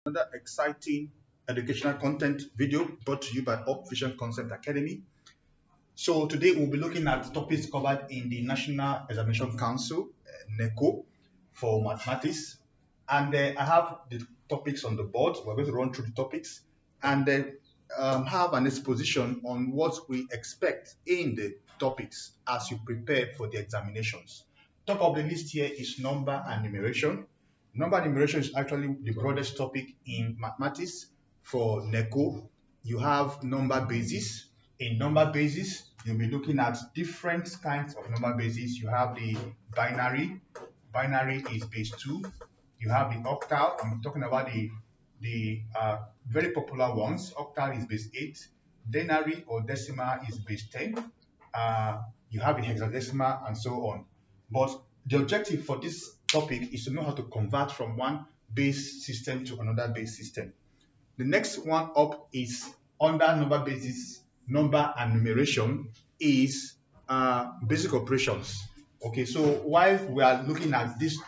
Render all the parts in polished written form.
Another exciting educational content video brought to you by Up Vision Concept Academy. So today we'll be looking at topics covered in the National Examination Council, NECO, for mathematics. And I have the topics on the board. We're going to run through the topics and have an exposition on what we expect in the topics as you prepare for the examinations. Top of the list here is number and numeration. Number and numeration is actually the broadest topic in mathematics. For NECO, you have number basis. In number basis, you'll be looking at different kinds of number basis. You have the binary. Binary is base 2. You have the octal. I'm talking about the very popular ones. Octal is base 8. Denary or decimal is base 10. You have the hexadecimal and so on. But the objective for this topic is to know how to convert from one base system to another base system. The next one up is under number basis, number and numeration is basic operations. Okay, so while we are looking at this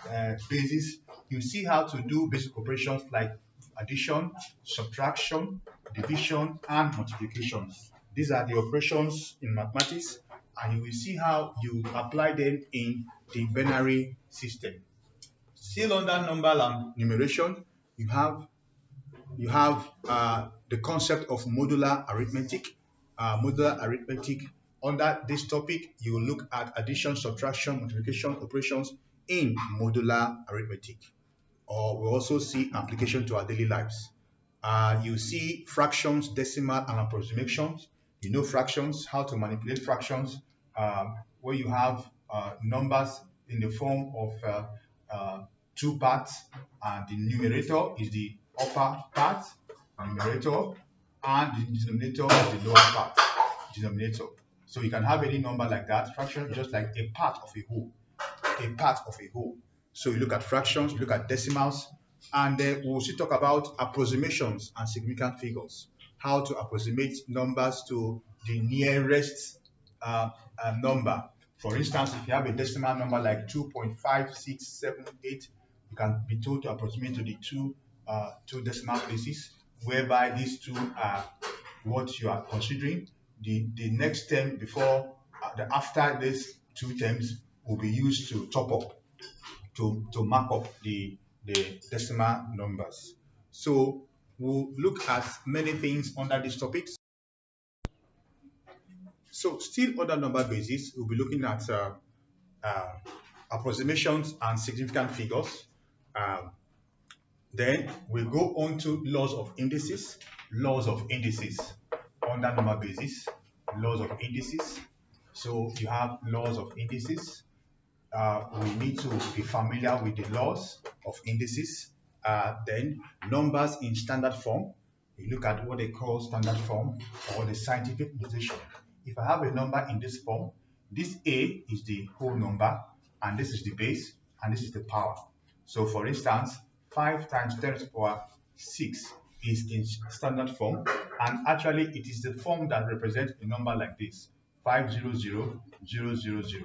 basis, you see how to do basic operations like addition, subtraction, division, and multiplication. These are the operations in mathematics, and you will see how you apply them in the binary system. Still under number and numeration, you have the concept of modular arithmetic. Modular arithmetic, under this topic, you will look at addition, subtraction, multiplication operations in modular arithmetic. Or we'll also see application to our daily lives. You see fractions, decimal, and approximations. You know fractions, how to manipulate fractions, where you have numbers in the form of two parts, and the numerator is the upper part, numerator, and the denominator is the lower part, denominator. So you can have any number like that. Fraction is just like a part of a whole, a part of a whole. So you look at fractions, you look at decimals, and then we'll also talk about approximations and significant figures, how to approximate numbers to the nearest number. For instance, if you have a decimal number like 2.5678, you can be told to approximate to the two decimal places, whereby these two are what you are considering. The next term before, after these two terms will be used to top up, to mark up the decimal numbers. So we'll look at many things under these topics. So still under number basis, we'll be looking at approximations and significant figures. Then we go on to laws of indices. Laws of indices under number basis. Laws of indices. So you have laws of indices. We need to be familiar with the laws of indices. Then numbers in standard form. You look at what they call standard form or the scientific notation. If I have a number in this form, this A is the whole number, and this is the base, and this is the power. So for instance, 5 times 10 to the power 6 is in standard form, and actually it is the form that represents a number like this: 500000.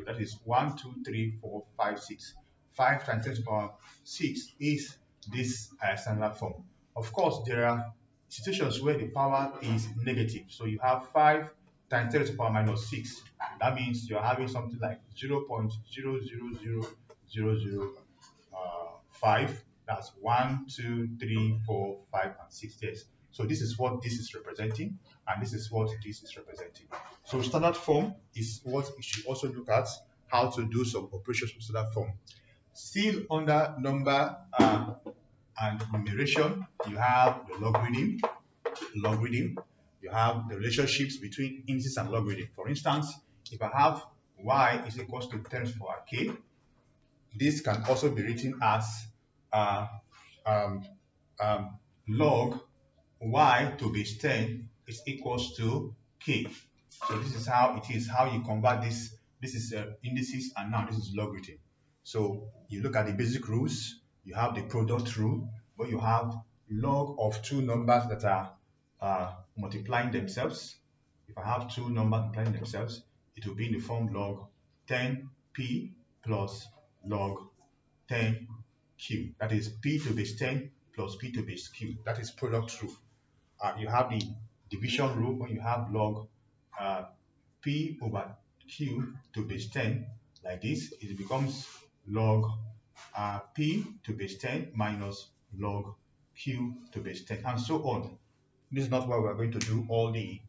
That is 1, 2, 3, 4, 5, 6. 5 times 10 to the power 6 is this standard form. Of course, there are situations where the power is negative. So you have 5 times 10 to the power minus 6. That means you're having something like 0.000005. That's 1, 2, 3, 4, 5, and 6 years. So this is what this is representing, and this is what this is representing. So standard form is what you should also look at, how to do some operations with standard form. Still under number and numeration, you have the logarithm. You have the relationships between indices and logarithm. For instance, if I have y is equals to 10 to the power k, this can also be written as log y to base 10 is equals to k. So this is how it is, how you convert this. This is indices, and now this is logarithm. So you look at the basic rules. You have the product rule, where you have log of two numbers that are multiplying themselves. If I have two numbers multiplying themselves, it will be in the form log 10p plus log 10q. That is p to base 10 plus p to base q. That is product rule. You have the division rule when you have log p over q to base 10 like this. It becomes log p to base 10 minus log q to base 10 and so on. This is not why we're going to do all the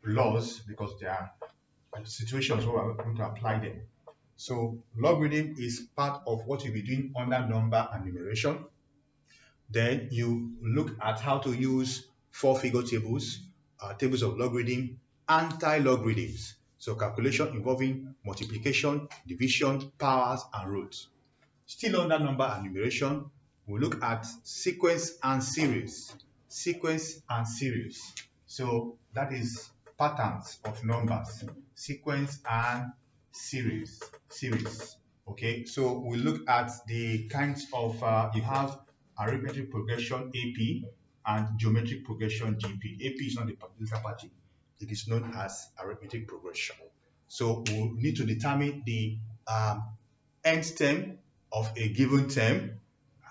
laws, because there are situations where we're going to apply them. So logarithm is part of what you'll be doing under number and numeration. Then you look at how to use four-figure tables, tables of logarithm, anti-logarithms. So calculation involving multiplication, division, powers, and roots. Still under number and numeration, we look at sequence and series. Sequence and series. So that is patterns of numbers. Sequence and series. Okay, so we look at the kinds of, you have arithmetic progression AP and geometric progression GP. AP is not a particular party. It is known as arithmetic progression. So we need to determine the nth term of a given term.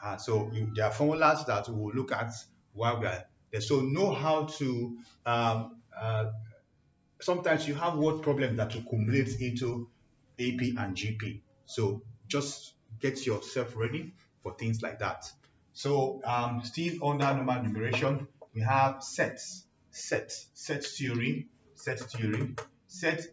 There are formulas that we will look at while we are there. So know how to, sometimes you have word problems that accumulate into AP and GP. So just get yourself ready for things like that. So still under number and numeration, we have sets. Set theory. Set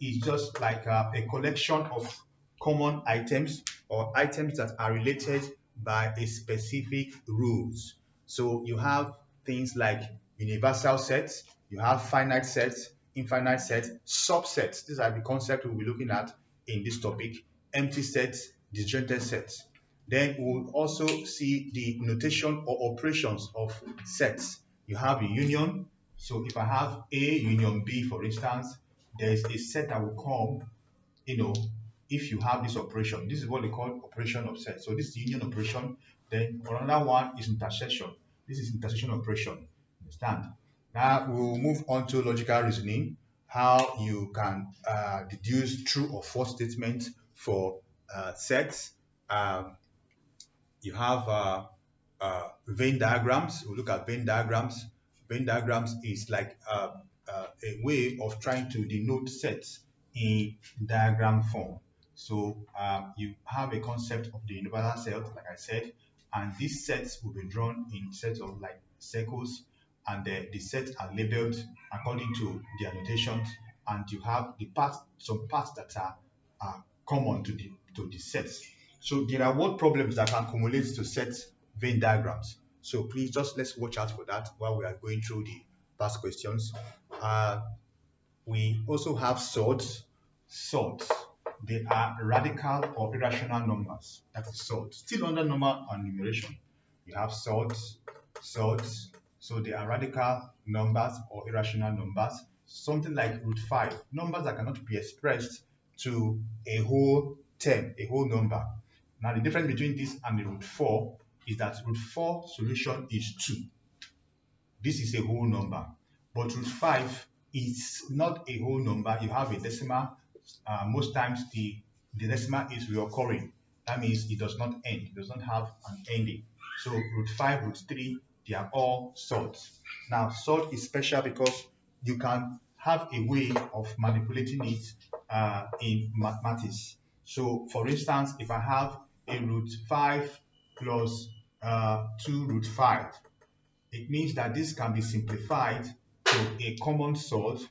is just like a collection of common items or items that are related by a specific rules. So you have things like universal sets, you have finite sets, infinite sets, subsets. These are the concepts we'll be looking at in this topic. Empty sets, disjointed sets. Then we'll also see the notation or operations of sets. You have a union. So if I have A union B, for instance, there is a set that will come, if you have this operation. This is what they call operation of set. So this is the union operation. Then another one is intersection. This is intersection operation. Understand? Now we'll move on to logical reasoning, how you can deduce true or false statements for sets. You have Venn diagrams. We'll look at Venn diagrams. Venn diagrams is like a way of trying to denote sets in diagram form. So you have a concept of the universal set, like I said, and these sets will be drawn in sets of like circles, and the sets are labeled according to their notations, and you have some parts that are common to the sets. So there are word problems that can accumulate to set Venn diagrams. So please let's watch out for that while we are going through the past questions. We also have sorts. They are radical or irrational numbers. That is sorts. Still under number and numeration, you have sorts. So they are radical numbers or irrational numbers. Something like root 5. Numbers that cannot be expressed to a whole term, a whole number. Now the difference between this and the root 4 is that root 4 solution is 2. This is a whole number. But root 5 is not a whole number. You have a decimal. Most times the decimal is reoccurring. That means it does not end. It does not have an ending. So root 5, root 3, they are all sorts. Now sort is special because you can have a way of manipulating it in mathematics. So for instance, if I have a root 5 plus 2 root 5, it means that this can be simplified to a common sort,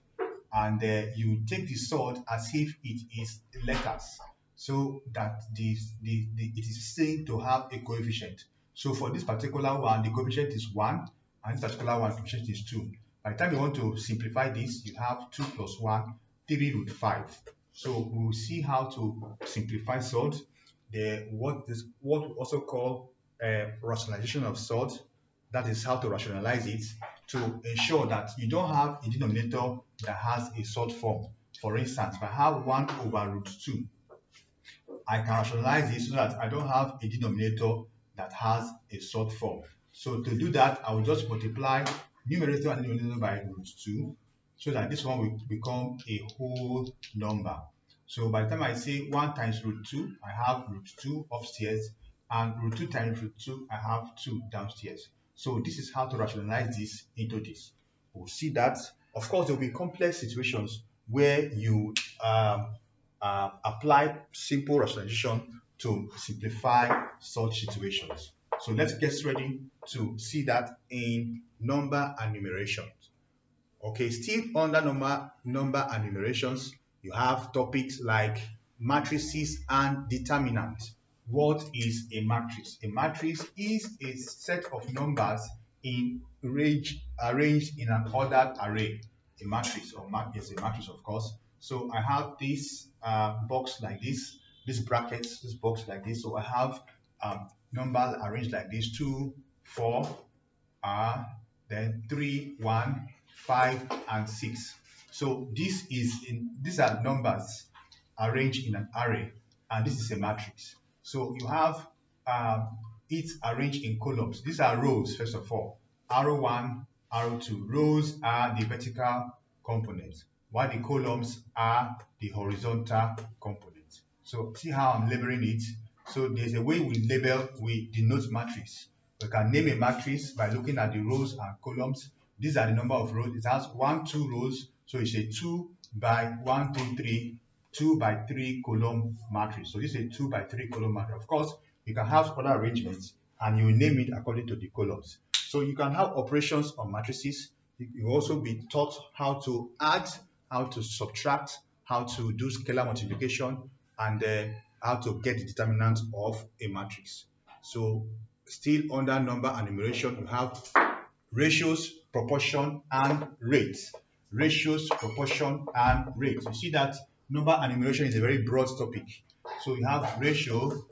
and you take the sort as if it is letters, so that it is seen to have a coefficient. So for this particular one, the coefficient is 1, and this particular one, the coefficient is 2. By the time you want to simplify this, you have 2 plus 1, 3 root 5. So we will see how to simplify sort. What we also call rationalization of sort. That is how to rationalize it to ensure that you don't have a denominator that has a sort form. For instance, if I have 1 over root 2, I can rationalize this so that I don't have a denominator that has a sort form. So to do that, I will just multiply numerator and denominator by root 2, so that this one will become a whole number. So by the time I say 1 times root 2, I have root 2 upstairs. and root 2 times root 2, I have 2 downstairs. So this is how to rationalize this into this. We'll see that. Of course, there will be complex situations where you apply simple rationalization to simplify such situations. So let's get ready to see that in number and numeration. Okay, still under number and numerations, you have topics like matrices and determinants. What is a matrix? A matrix is a set of numbers in range arranged in an ordered array. A matrix is a matrix, of course. So I have this box like this brackets, this box like this. So I have numbers arranged like this: 2, 4, then 3, 1, 5, and 6. So these are numbers arranged in an array, and this is a matrix. So you have it arranged in columns. These are rows, first of all. Arrow 1, arrow 2. Rows are the vertical components, while the columns are the horizontal components. So see how I'm labeling it. So there's a way we denote matrix. We can name a matrix by looking at the rows and columns. These are the number of rows. It has 1, 2 rows, so it's a 2 by 1, 2, 3, 2 by 3 column matrix. So this is a 2 by 3 column matrix. Of course, you can have other arrangements and you name it according to the columns. So you can have operations on matrices. You will also be taught how to add, how to subtract, how to do scalar multiplication, and how to get the determinant of a matrix. So still under number and numeration, you have ratios, proportion, and rates. Ratios, proportion, and rates. You see that number and numeration is a very broad topic. So you have ratio,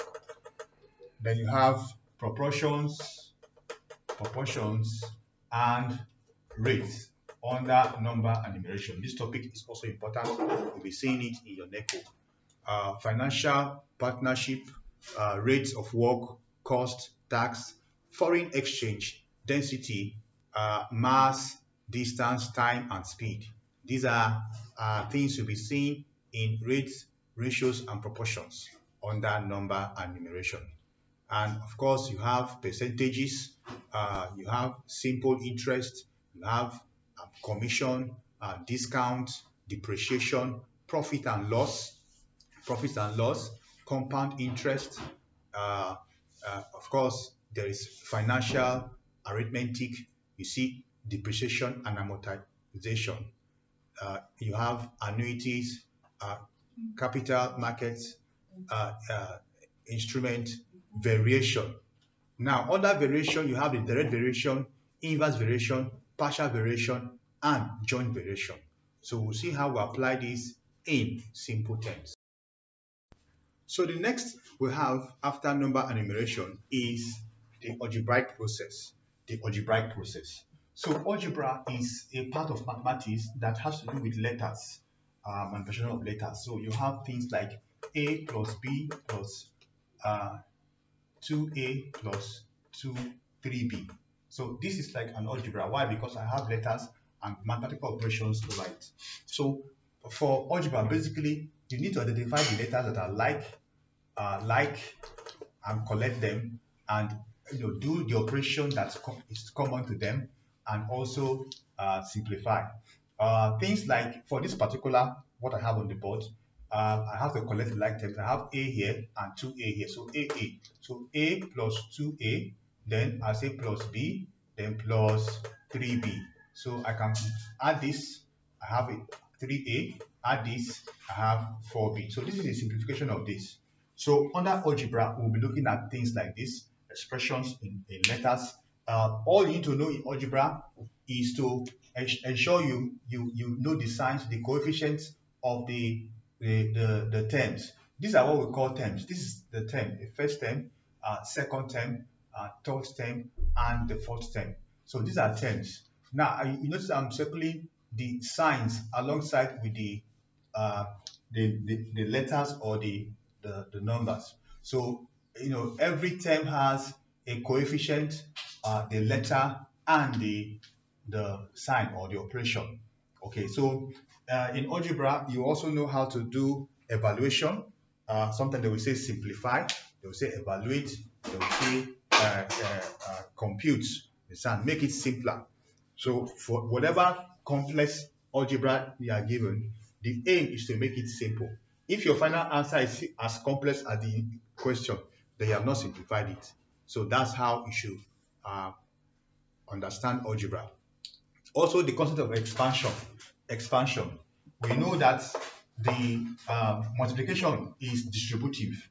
then you have proportions, and rates under number and numeration. This topic is also important. You'll be seeing it in your NECO. Financial partnership, rates of work, cost, tax, foreign exchange, density, mass, distance, time, and speed. These are things you'll be seeing in rates, ratios, and proportions under number and numeration. And of course, you have percentages, you have simple interest, you have commission, discount, depreciation, profit and loss, compound interest. Of course, there is financial, arithmetic. You see depreciation and amortization. You have annuities, capital markets, instrument, variation. Now, under variation, you have the direct variation, inverse variation, partial variation, and joint variation. So we'll see how we apply this in simple terms. So the next we have after number and numeration is the algebraic process. The algebraic process. So algebra is a part of mathematics that has to do with letters, manipulation of letters. So you have things like a plus b plus 2a plus 3b. So this is like an algebra. Why? Because I have letters and mathematical operations to write. So for algebra, basically, you need to identify the letters that are like, and collect them, and do the operation that is common to them, and also simplify. Things like, for this particular, what I have on the board, I have to collect the like terms. I have a here and 2a here. So a. So a plus 2a, then I say plus b, then plus 3b. So I can add this. I have a 3a. Add this. I have 4b. So this is a simplification of this. So under algebra, we'll be looking at things like this, expressions in letters. All you need to know in algebra is to ensure you know the signs, the coefficients of the terms. These are what we call terms. This is the term, the first term, second term, third term, and the fourth term. So these are terms. Now you notice I'm circling the signs alongside with the letters or the numbers. So every term has a coefficient, the letter, and the sign or the operation. Okay, so in algebra, you also know how to do evaluation. Sometimes they will say simplify, they will say evaluate, they will say compute, understand, make it simpler. So for whatever complex algebra you are given, the aim is to make it simple. If your final answer is as complex as the question, then you have not simplified it. So that's how you should uh, understand algebra. Also, the concept of expansion. Expansion. We know that the multiplication is distributive.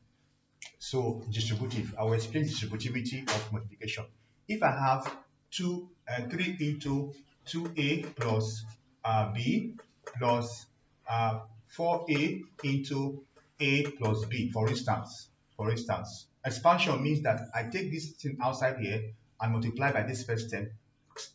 So distributive, I will explain distributivity of multiplication. If I have 3 into 2a plus b plus 4a into a plus b, for instance, expansion means that I take this thing outside here and multiply by this first term.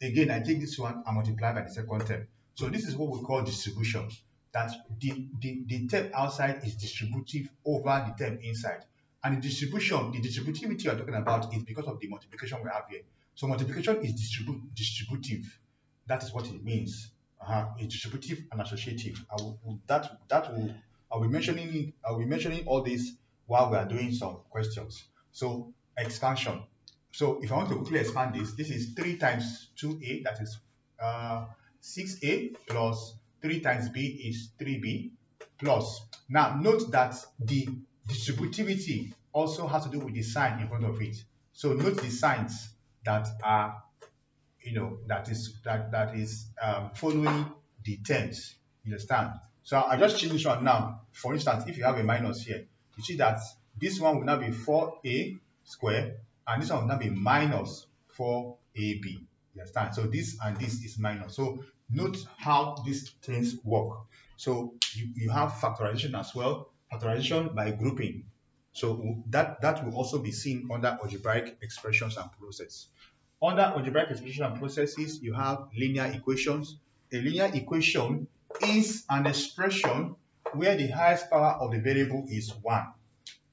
Again, I take this one and multiply by the second term. So this is what we call distribution. That the term outside is distributive over the term inside. And the distributivity you're talking about is because of the multiplication we have here. So multiplication is distributive. That is what it means. It's distributive and associative. I'll be mentioning all this while we are doing some questions. So expansion. So if I want to quickly expand this is 3 times 2a, that is 6a, plus 3 times b is 3b, plus. Now note that the distributivity also has to do with the sign in front of it. So note the signs that are, that is following the terms. You understand? So I just change this one now. For instance, if you have a minus here, you see that this one will now be 4a squared, and this one will now be minus 4ab. You understand? So this and this is minus. So note how these things work. So you have factorization as well, factorization by grouping. So that will also be seen under algebraic expressions and processes. Under algebraic expressions and processes, you have linear equations. A linear equation is an expression where the highest power of the variable is 1.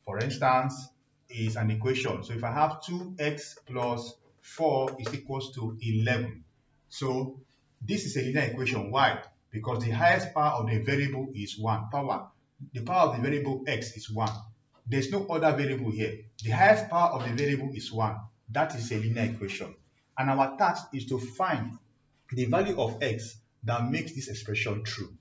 For instance, is an equation. So if I have 2x plus 4 is equals to 11. So this is a linear equation. Why? Because the highest power of the variable is 1. The power of the variable x is 1. There's no other variable here. The highest power of the variable is 1. That is a linear equation. And our task is to find the value of x that makes this expression true.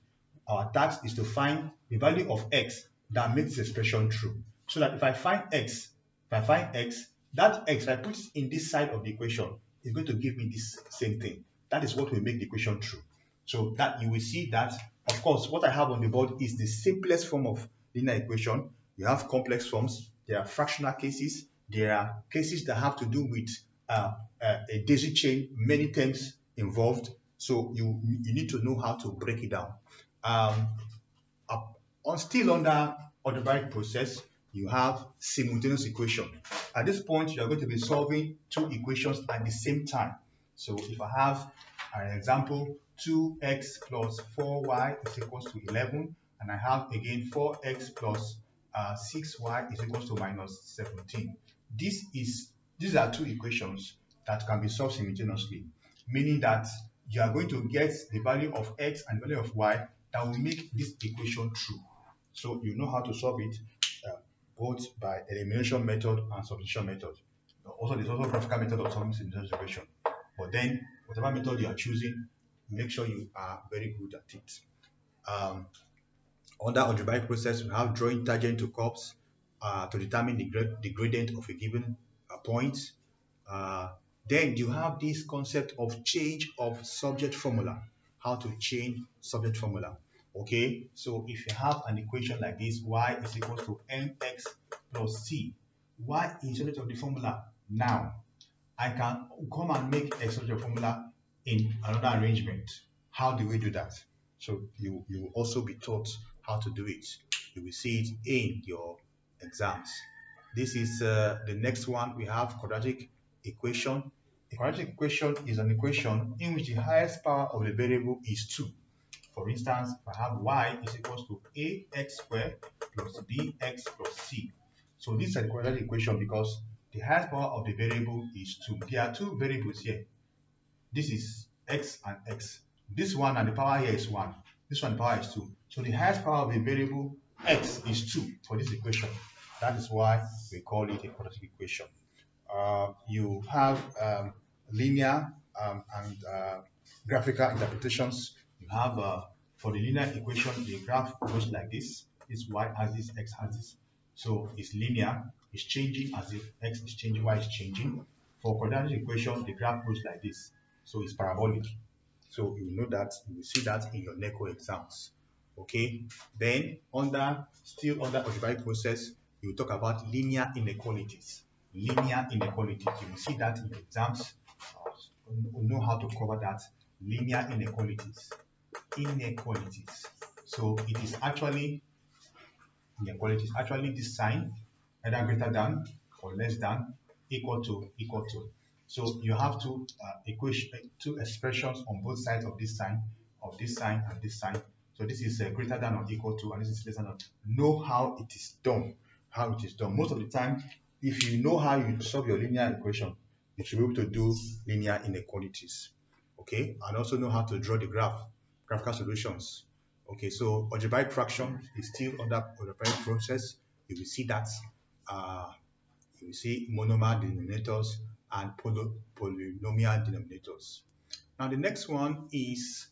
Our task is to find the value of x that makes this expression true. So that if I find x, that x, if I put it in this side of the equation, is going to give me this same thing. That is what will make the equation true. So that you will see that, of course, what I have on the board is the simplest form of linear equation. You have complex forms, there are fractional cases, there are cases that have to do with a daisy chain, many terms involved. So you need to know how to break it down. Still under algebraic process, you have simultaneous equation. At this point, you are going to be solving 2 equations at the same time. So if I have an example, 2x plus 4y is equals to 11, and I have again 4x plus 6y is equals to minus 17. These are 2 equations that can be solved simultaneously, meaning that you are going to get the value of x and the value of y that will make this equation true. So you know how to solve it both by elimination method and substitution method. Also, there's also graphical method of solving simultaneous equation. But then, whatever method you are choosing, make sure you are very good at it. Under algebraic process, we have drawing tangent to curves to determine the gradient of a given point. Then you have this concept of change of subject formula, how to change subject formula. Okay, so if you have an equation like this, y is equals to mx plus c, y is subject of the formula. Now, I can come and make a subject formula in another arrangement. How do we do that? So you will also be taught how to do it. You will see it in your exams. This is the next one. We have quadratic equation. A quadratic equation is an equation in which the highest power of the variable is 2. For instance, if I have y is equals to ax squared plus bx plus c. So this is a quadratic equation because the highest power of the variable is 2. There are 2 variables here. This is x and x. This one and the power here is 1. This one the power is 2. So the highest power of the variable x is 2 for this equation. That is why we call it a quadratic equation. you have linear and graphical interpretations. You have for the linear equation, the graph goes like this. It's y-axis, x-axis. So it's linear. It's changing as if x is changing, y is changing. For quadratic equation, the graph goes like this. So it's parabolic. So you know that, you will see that in your NECO exams. Okay. Then still under algebraic process, you will talk about linear inequalities. Linear inequalities. You will see that in your exams. Know how to cover that. Linear inequalities. Inequalities. So it is actually inequalities. Actually, this sign either greater than or less than, equal to. So you have two expressions on both sides of this sign, and this sign. So this is greater than or equal to, and this is less than. Know how it is done. How it is done. Most of the time, if you know how you solve your linear equation, you should be able to do linear inequalities. Okay, and also know how to draw the graphical solutions. Okay, so algebraic fraction is still under algebraic process. You will see that you will see monomer denominators and polynomial denominators. Now the next one is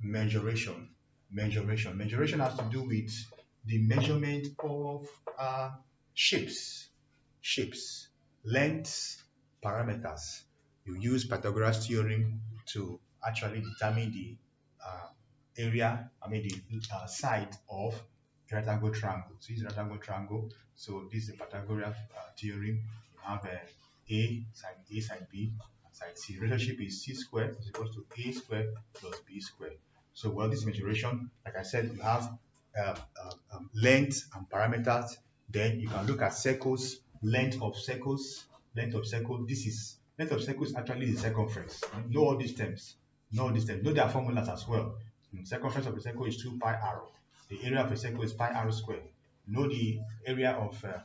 mensuration. Mensuration has to do with the measurement of shapes, lengths, parameters. You use Pythagoras theorem to actually determine the the side of a rectangle triangle. So this is a rectangle triangle. So this is a Pythagorean theorem. You have A side B, and side C. Relationship is C squared is equal to A squared plus B squared. So well, this mensuration, like I said, you have length and parameters. Then you can look at circles, length of circles. Length of circle is actually the circumference. Know all these terms. Know their formulas as well. The circumference of a circle is 2 pi r. The area of a circle is pi r squared. Know the area of a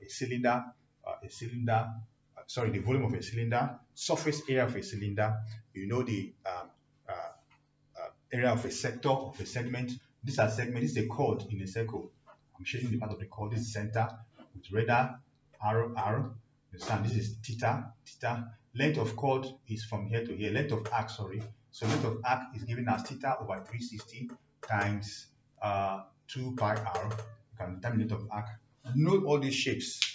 cylinder. The volume of a cylinder. Surface area of a cylinder. You know the area of a sector, of a segment. These are segments. This is a chord in a circle. I'm shading the part of the chord. This is center with radar, arrow. Understand? This is theta. Length of chord is from here to here. Length of arc, sorry. So length of arc is given as theta over 360 times 2 pi r. You can determine length of arc. Know all these shapes,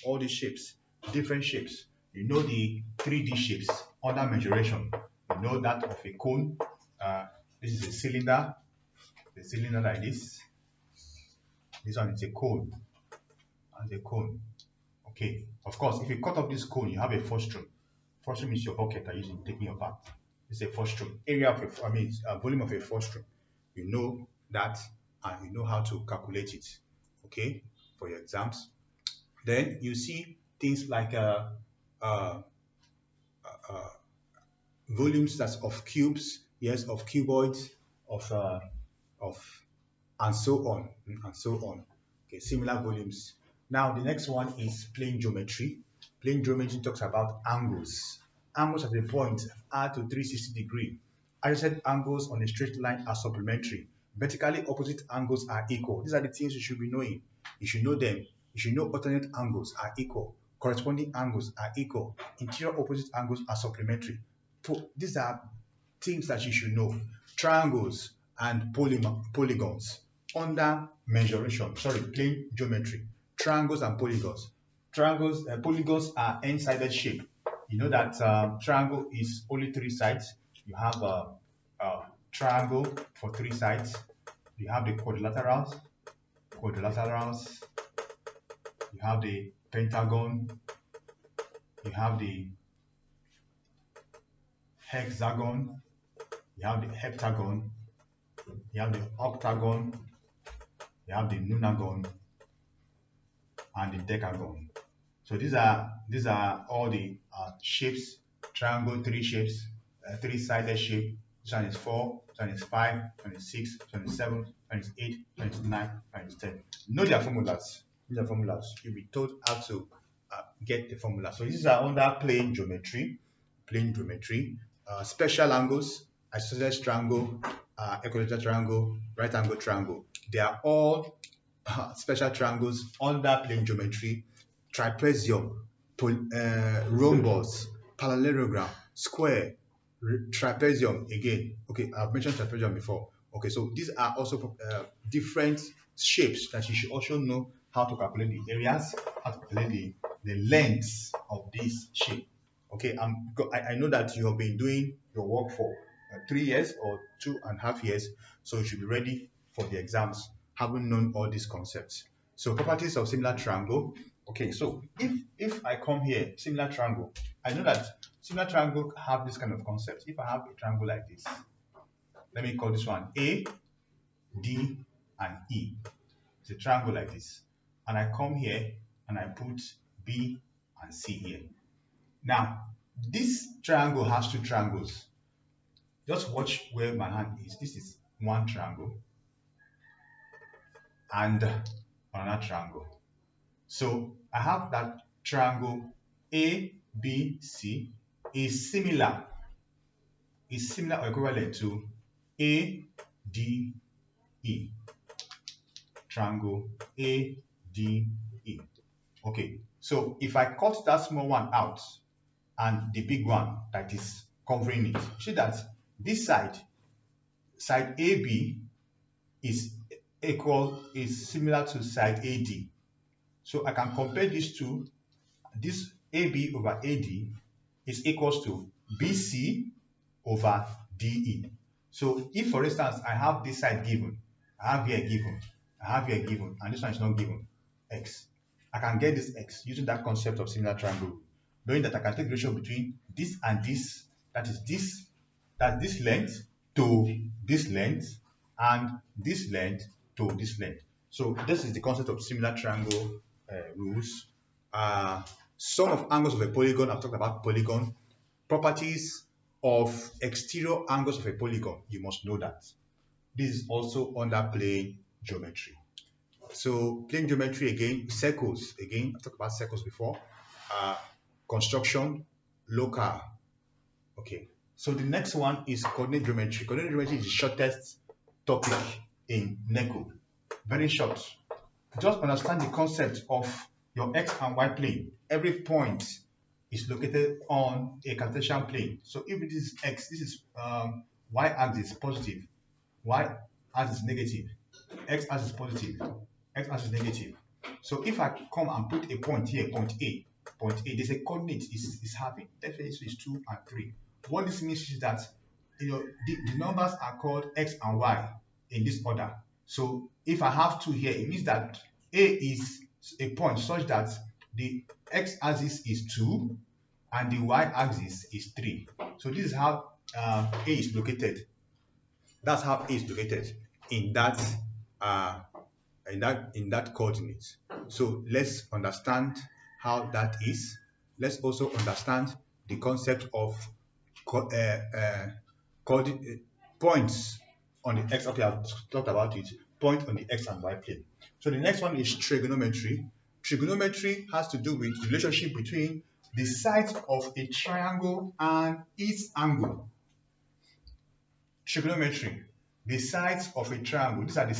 different shapes. You know the 3D shapes under mensuration. You know that of a cone. This is a cylinder. The cylinder like this. This one is a cone. And a cone. Okay. Of course, if you cut off this cone, you have a frustum. Frustum is your bucket that you're using taking your bath. This is a frustum. Area of volume of a frustum. You know that, and you know how to calculate it. Okay, for your exams. Then you see things like volumes that's of cubes, yes, of cuboids, of and so on. Okay, similar volumes. Now the next one is plane geometry. Plane geometry talks about angles. Angles at a point are to 360 degrees. Adjacent angles on a straight line are supplementary. Vertically opposite angles are equal. These are the things you should be knowing. You should know them. You should know alternate angles are equal. Corresponding angles are equal. Interior opposite angles are supplementary. These are things that you should know. Triangles and polygons under mensuration. Plane geometry. Triangles and polygons. Polygons are n-sided shape. You know that triangle is only 3 sides. You have a triangle for 3 sides. You have the quadrilaterals. You have the pentagon. You have the hexagon. You have the heptagon. You have the octagon. You have the nonagon and the decagon. So these are all the shapes. Triangle, 3 shapes, 3-sided shape. This one is 4, this one is 5, this one is 6, this one is 7, this one is 8, this one is 9, this one is 10. Know their formulas. You'll be told how to get the formula. So these are under plane geometry. Special angles, isosceles triangle, equilateral triangle, right angle triangle. They are all special triangles under plane geometry. Trapezium rhombus, parallelogram, square, trapezium again. Okay, I've mentioned trapezium before. Okay, so these are also different shapes that you should also know how to calculate the areas, how to calculate the lengths of this shape. Okay, I know that you have been doing your work for 3 years or 2.5 years, so you should be ready for the exams, having known all these concepts. So properties of similar triangle. Okay, so if I come here, similar triangle, I know that similar triangle have this kind of concept. If I have a triangle like this, let me call this one A, D, and E. It's a triangle like this. And I come here and I put B and C here. Now, this triangle has two triangles. Just watch where my hand is. This is one triangle and another triangle. So I have that triangle ABC is similar or equivalent to ADE. Triangle ADE. Okay, so if I cut that small one out and the big one that is covering it, see that this side AB is similar to side AD. So I can compare these two. This AB over AD is equals to BC over DE. So if, for instance, I have this side given, I have here given, I have here given, and this one is not given, x, I can get this x using that concept of similar triangle, knowing that I can take the ratio between this and this, that's this length to this length, and this length to this length. So this is the concept of similar triangle rules. Sum of angles of a polygon, I've talked about polygon. Properties of exterior angles of a polygon, you must know that. This is also under plane geometry. So plane geometry again, circles again, I've talked about circles before. Construction, local. Okay, so the next one is coordinate geometry. Coordinate geometry is the shortest topic in NECO. Very short. Just understand the concept of your x and y plane. Every point is located on a Cartesian plane. So if it is x, this is y-axis positive, y-axis negative, x-axis positive, x-axis negative. So if I come and put a point here, point A, there's a coordinate is having. Definitely is 2 and 3. What this means is that the numbers are called x and y in this order. So if I have 2 here, it means that A is a point such that the x-axis is 2 and the y-axis is 3. So this is how A is located. That's how A is located in that coordinate. So let's understand how that is. Let's also understand the concept of points on the x. Okay, I've talked about it. Point on the x and y plane. So the next one is trigonometry. Trigonometry has to do with the relationship between the sides of a triangle and its angle. Trigonometry, the sides of a triangle, these are the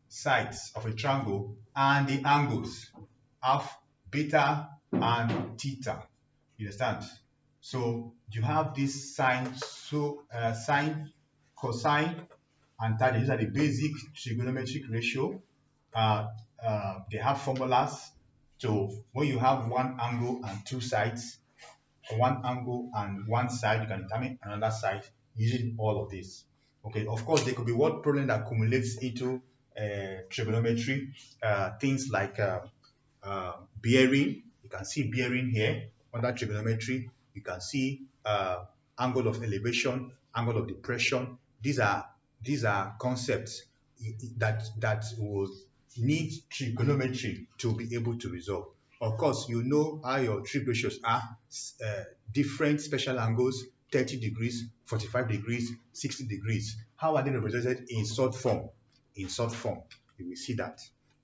sides of a triangle and the angles, alpha, beta, and theta. You understand? So you have this sine, sine, cosine, and tangent. These are the basic trigonometric ratio. They have formulas. So when you have one angle and two sides, one angle and one side, you can determine another side using all of this. Okay, of course, there could be word problem that accumulates into trigonometry. Things like bearing. You can see bearing here under trigonometry. You can see angle of elevation, angle of depression. These are concepts that will need trigonometry to be able to resolve. Of course, you know how your trig ratios are, different special angles, 30 degrees, 45 degrees, 60 degrees. How are they represented in short form? In short form, you will see that.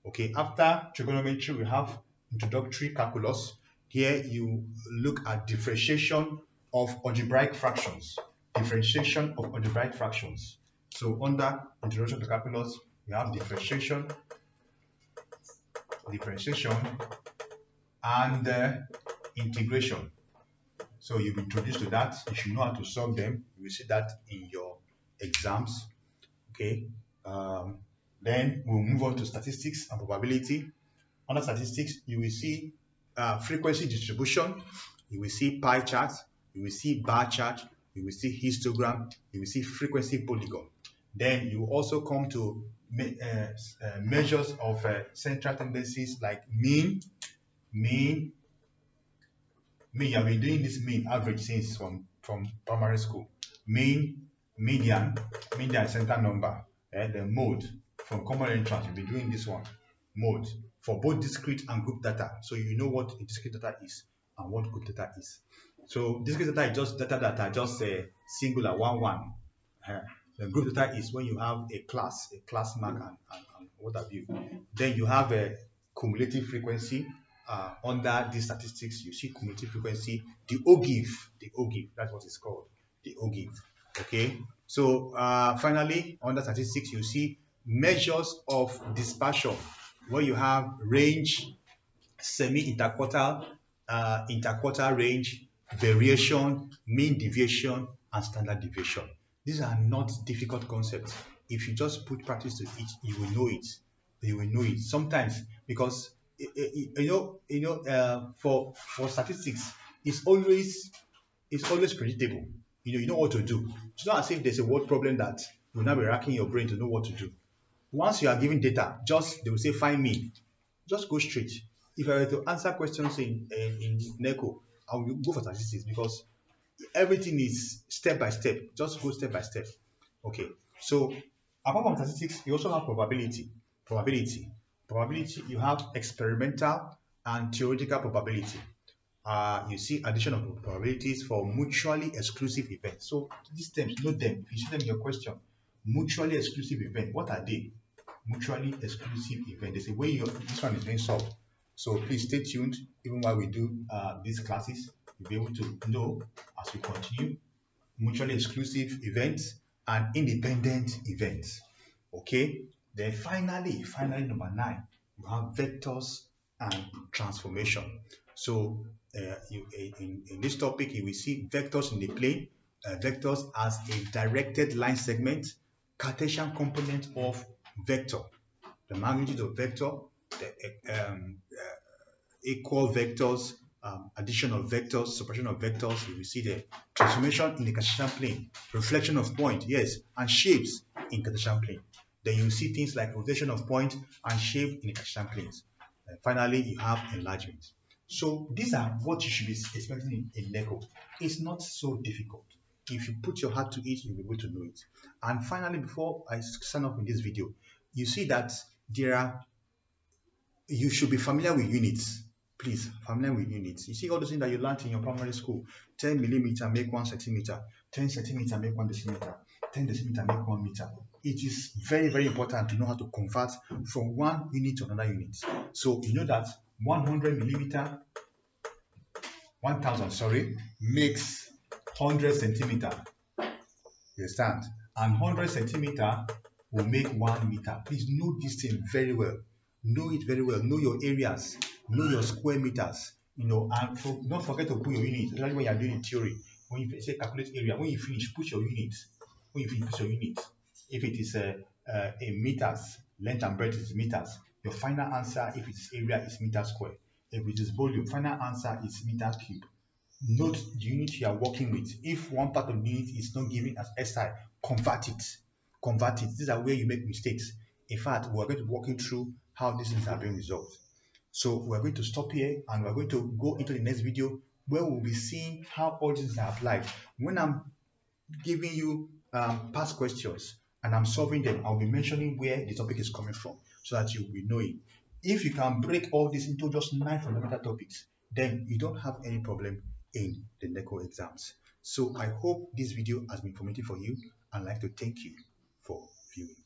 Okay, after trigonometry, we have introductory calculus. Here you look at differentiation of algebraic fractions. Differentiation of algebraic fractions. So under introduction to calculus, we have differentiation and integration. So you'll be introduced to that. You should know how to solve them. You will see that in your exams. Okay. Then we'll move on to statistics and probability. Under statistics, you will see frequency distribution. You will see pie chart. You will see bar chart. You will see histogram. You will see frequency polygon. Then you also come to measures of central tendencies like mean. You have been doing this mean average since from primary school. Mean, median center number, the mode from common entrance. You've been doing this one. Mode for both discrete and group data. So you know what a discrete data is and what group data is. So discrete data is just data that are just singular, one. The group data is when you have a class mark and what have you. Then you have a cumulative frequency. Under these statistics, you see cumulative frequency, the OGIF, that's what it's called, the OGIF. Okay, so finally, under statistics, you see measures of dispersion, where you have range, semi-interquartile, interquartile range, variation, mean deviation, and standard deviation. These are not difficult concepts. If you just put practice to it, you will know it. You will know it. Sometimes, because for statistics, it's always predictable. You know what to do. It's not as if there's a word problem that will now be racking your brain to know what to do. Once you are given data, they will say find me. Just go straight. If I were to answer questions in NECO, I will go for statistics because everything is step by step. Just go step by step. Okay. So apart from statistics, you also have probability. Probability, you have experimental and theoretical probability. You see addition of probabilities for mutually exclusive events. So these terms, note them. If you see them in your question, mutually exclusive event, what are they? Mutually exclusive event. They say where this one is being solved. So please stay tuned. Even while we do these classes, you'll be able to know as we continue. Mutually exclusive events and independent events. Okay. Then finally, number 9, you have vectors and transformation. So in this topic, you will see vectors in the plane, vectors as a directed line segment, Cartesian component of vector, the magnitude of vector, the equal vectors, addition of vectors, subtraction of vectors. You will see the transformation in the Cartesian plane, reflection of point, yes, and shapes in Cartesian plane. Then you see things like rotation of point and shape in the Cartesian planes. And finally, you have enlargement. So these are what you should be expecting in NECO. It's not so difficult. If you put your heart to it, you'll be able to know it. And finally, before I sign off in this video, you see that you should be familiar with units. Please, familiar with units. You see all those things that you learned in your primary school. 10 millimeter make 1 centimeter. 10 centimeter make 1 decimeter. 10 decimeter make 1 meter. It is very, very important to know how to convert from one unit to another unit. So you know that 100 millimeter, 1000, makes 100 centimeter. You understand? And 100 centimeter will make 1 meter. Please know this thing very well. Know it very well. Know your areas. Know your square meters. And don't forget to put your units. Especially when you are doing theory. When you say calculate area, when you finish, put your units. If it is in meters, length and breadth is meters. Your final answer, if it is area, is meter square. If it is volume, final answer is meter cube. Note the unit you are working with. If one part of the unit is not given as SI, convert it. These are where you make mistakes. In fact, we're going to be walking through how these things are being resolved. So we're going to stop here and we're going to go into the next video where we'll be seeing how all these are applied. When I'm giving you past questions and I'm solving them, I'll be mentioning where the topic is coming from so that you'll be knowing. If you can break all this into just 9 fundamental topics, then you don't have any problem in the NECO exams. So I hope this video has been informative for you and I'd like to thank you for viewing.